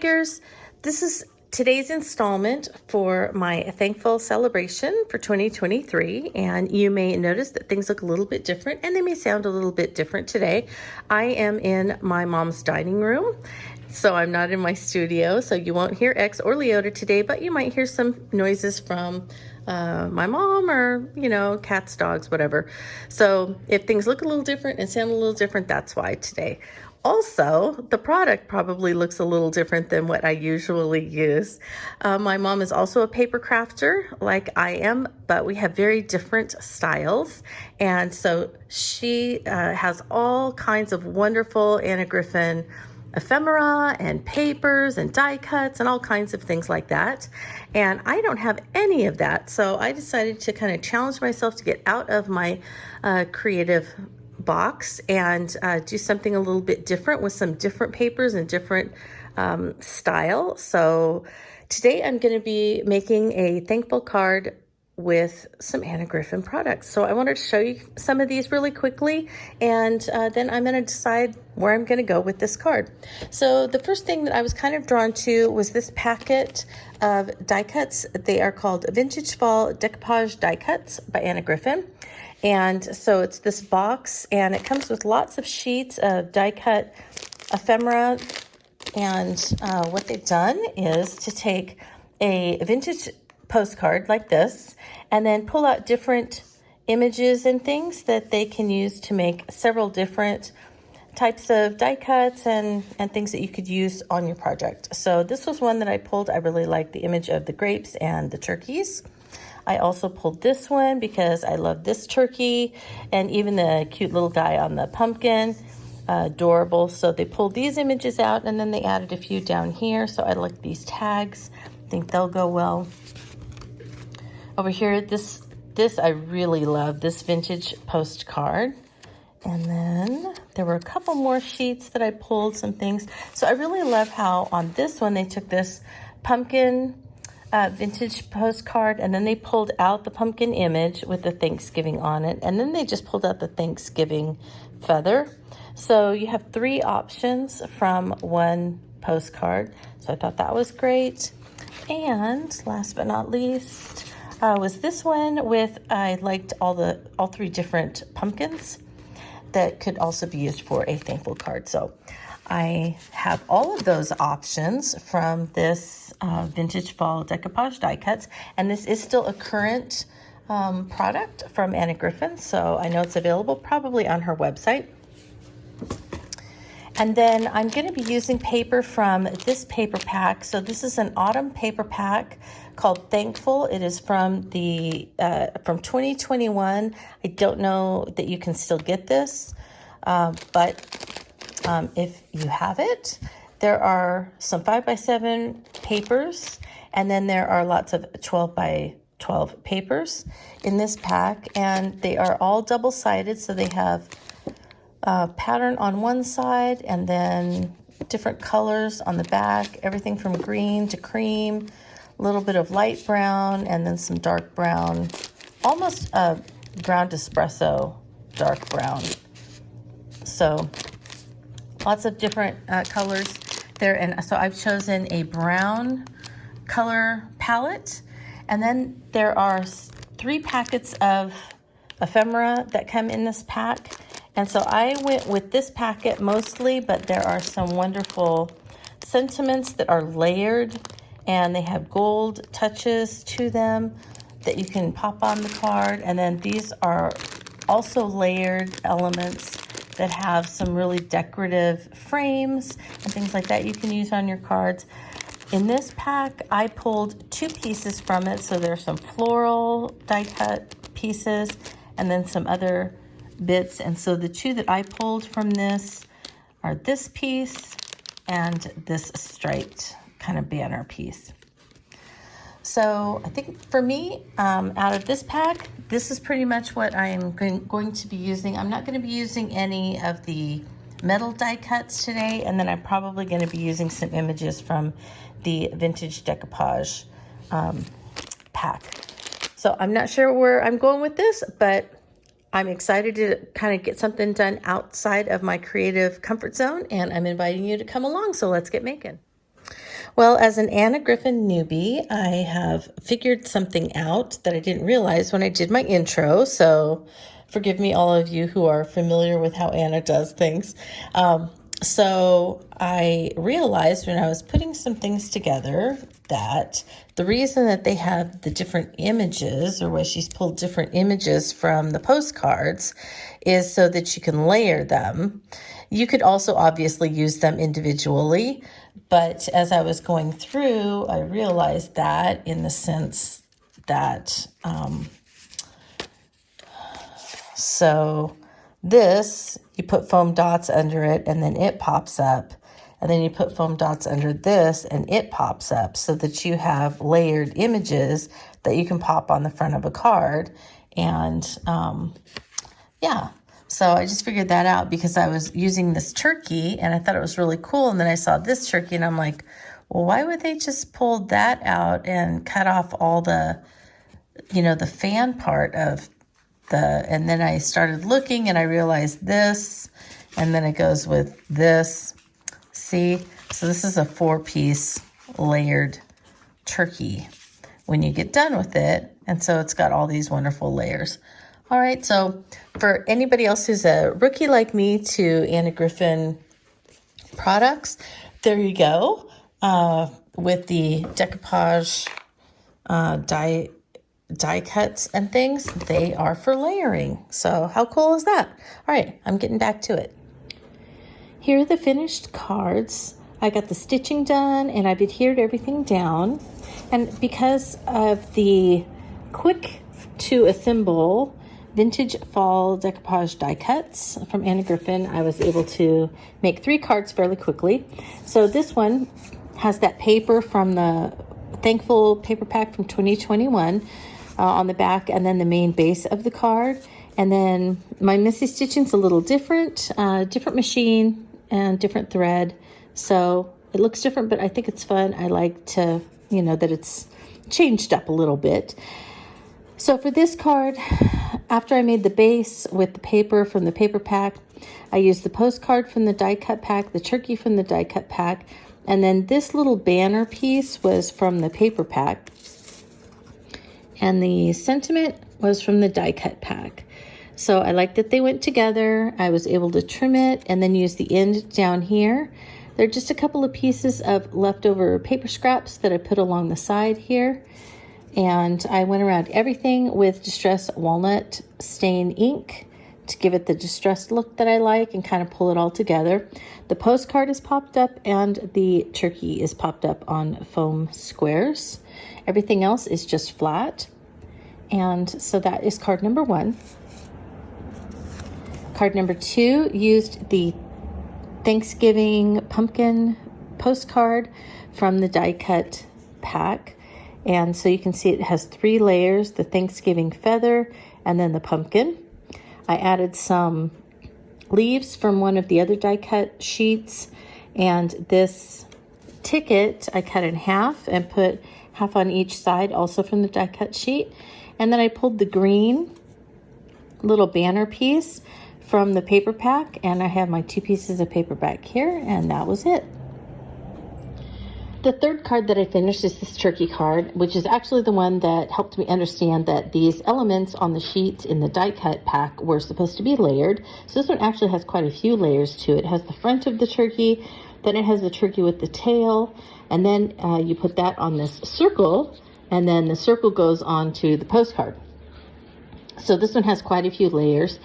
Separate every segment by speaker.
Speaker 1: makers, this is today's installment for my ThankFall celebration for 2023, and you may notice that things look a little bit different and they may sound a little bit different today. I am in my mom's dining room, so I'm not in my studio, so you won't hear X or Leota today, but you might hear some noises from my mom or, cats, dogs, whatever. So if things look a little different and sound a little different, that's why today. Also, the product probably looks a little different than what I usually use. My mom is also a paper crafter like I am, but we have very different styles. And so she has all kinds of wonderful Anna Griffin ephemera and papers and die cuts and all kinds of things like that. And I don't have any of that. So I decided to kind of challenge myself to get out of my creative box and do something a little bit different with some different papers and different style. So today I'm going to be making a thankful card with some Anna Griffin products. So I wanted to show you some of these really quickly, and then I'm going to decide where I'm going to go with this card. So the first thing that I was kind of drawn to was this packet of die cuts. They are called Vintage Fall Decoupage Die Cuts by Anna Griffin. And so it's this box, and it comes with lots of sheets of die cut ephemera. And what they've done is to take a vintage postcard like this and then pull out different images and things that they can use to make several different types of die cuts and things that you could use on your project. So this was one that I pulled. I really like the image of the grapes and the turkeys. I also pulled this one because I love this turkey and even the cute little guy on the pumpkin. Adorable. So they pulled these images out and then they added a few down here. So I like these tags. I think they'll go well. Over here, this I really love, this vintage postcard. And then there were a couple more sheets that I pulled, some things. So I really love how on this one they took this pumpkin vintage postcard, and then they pulled out the pumpkin image with the Thanksgiving on it, and then they just pulled out the Thanksgiving feather. So you have 3 options from one postcard. So I thought that was great. And last but not least was this one with, I liked all 3 different pumpkins that could also be used for a thankful card. So I have all of those options from this Vintage Fall Decoupage Die Cuts, and this is still a current product from Anna Griffin, so I know it's available probably on her website. And then I'm going to be using paper from this paper pack. So this is an autumn paper pack called Thankful. It is from 2021. I don't know that you can still get this, but if you have it, there are some 5x7 papers, and then there are lots of 12x12 papers in this pack, and they are all double-sided, so they have a pattern on one side and then different colors on the back, everything from green to cream, a little bit of light brown, and then some dark brown, almost a ground espresso dark brown. So lots of different colors there. And so I've chosen a brown color palette. And then there are 3 packets of ephemera that come in this pack. And so I went with this packet mostly, but there are some wonderful sentiments that are layered, and they have gold touches to them that you can pop on the card. And then these are also layered elements that have some really decorative frames and things like that you can use on your cards. In this pack, I pulled 2 pieces from it. So there's some floral die cut pieces and then some other bits. And so the 2 that I pulled from this are this piece and this striped kind of banner piece. So I think for me, out of this pack, this is pretty much what I'm going to be using. I'm not going to be using any of the metal die cuts today, and then I'm probably going to be using some images from the vintage decoupage pack. So I'm not sure where I'm going with this, but I'm excited to kind of get something done outside of my creative comfort zone, and I'm inviting you to come along. So let's get making. Well, as an Anna Griffin newbie, I have figured something out that I didn't realize when I did my intro. So forgive me, all of you who are familiar with how Anna does things. So I realized when I was putting some things together that the reason that they have the different images, or why she's pulled different images from the postcards, is so that you can layer them. You could also obviously use them individually, but as I was going through, I realized that in the sense that, so this, you put foam dots under it and then it pops up. And then you put foam dots under this and it pops up, so that you have layered images that you can pop on the front of a card. And yeah, so I just figured that out because I was using this turkey and I thought it was really cool. And then I saw this turkey and I'm like, well, why would they just pull that out and cut off all the, the fan part of and then I started looking and I realized this, and then it goes with this. See, so this is a 4-piece layered turkey when you get done with it. And so it's got all these wonderful layers. All right, so for anybody else who's a rookie like me to Anna Griffin products, there you go, with the decoupage die cuts and things. They are for layering. So how cool is that? All right, I'm getting back to it. Here are the finished cards. I got the stitching done and I've adhered everything down. And because of the quick to assemble vintage fall decoupage die cuts from Anna Griffin, I was able to make 3 cards fairly quickly. So this one has that paper from the ThankFall paper pack from 2021 on the back, and then the main base of the card. And then my Missy stitching's a little different, different machine and different thread. So it looks different, but I think it's fun. I like to, that it's changed up a little bit. So for this card, after I made the base with the paper from the paper pack, I used the postcard from the die cut pack, the turkey from the die cut pack, and then this little banner piece was from the paper pack. And the sentiment was from the die cut pack. So I like that they went together. I was able to trim it and then use the end down here. They're just a couple of pieces of leftover paper scraps that I put along the side here. And I went around everything with distressed walnut stain ink to give it the distressed look that I like and kind of pull it all together. The postcard is popped up and the turkey is popped up on foam squares. Everything else is just flat. And so that is card number 1. Card number 2 used the Thanksgiving pumpkin postcard from the die cut pack. And so you can see it has 3 layers, the Thanksgiving feather and then the pumpkin. I added some leaves from one of the other die cut sheets, and this ticket I cut in half and put half on each side, also from the die cut sheet. And then I pulled the green little banner piece from the paper pack, and I have my 2 pieces of paper back here, and that was it. The third card that I finished is this turkey card, which is actually the one that helped me understand that these elements on the sheets in the die cut pack were supposed to be layered. So this one actually has quite a few layers to it. It has the front of the turkey, then it has the turkey with the tail, and then you put that on this circle, and then the circle goes on to the postcard. So this one has quite a few layers.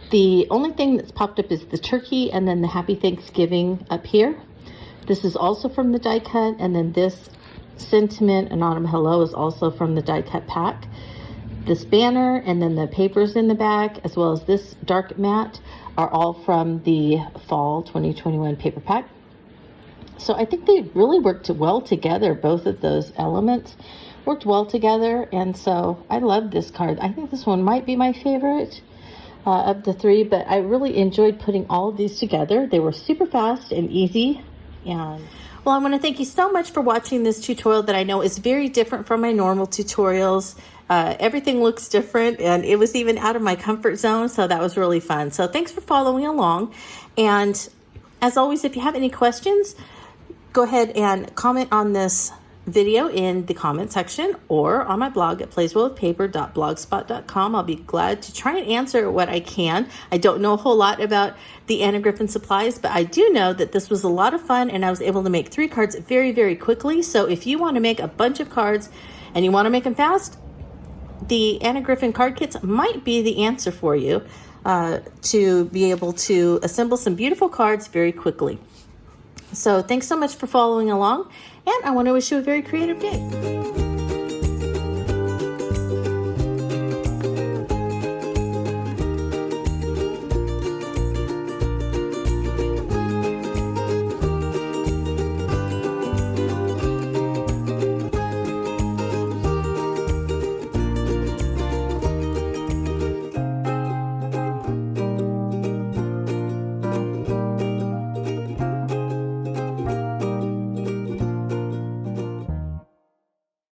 Speaker 1: The only thing that's popped up is the turkey and then the Happy Thanksgiving up here. This is also from the die cut, and then this sentiment, an autumn hello, is also from the die cut pack. This banner and then the papers in the back, as well as this dark matte, are all from the fall 2021 paper pack. So I think they really worked well together. Both of those elements worked well together, and so I love this card. I think this one might be my favorite of the 3, but I really enjoyed putting all of these together. They were super fast and easy. And well, I want to thank you so much for watching this tutorial that I know is very different from my normal tutorials. Everything looks different, and it was even out of my comfort zone, so that was really fun. So thanks for following along. And as always, if you have any questions, go ahead and comment on this video in the comment section or on my blog at playswellwithpaper.blogspot.com. I'll be glad to try and answer what I can. I don't know a whole lot about the Anna Griffin supplies, but I do know that this was a lot of fun and I was able to make 3 cards very, very quickly. So if you want to make a bunch of cards and you want to make them fast, the Anna Griffin card kits might be the answer for you to be able to assemble some beautiful cards very quickly. So thanks so much for following along, and I want to wish you a very creative day.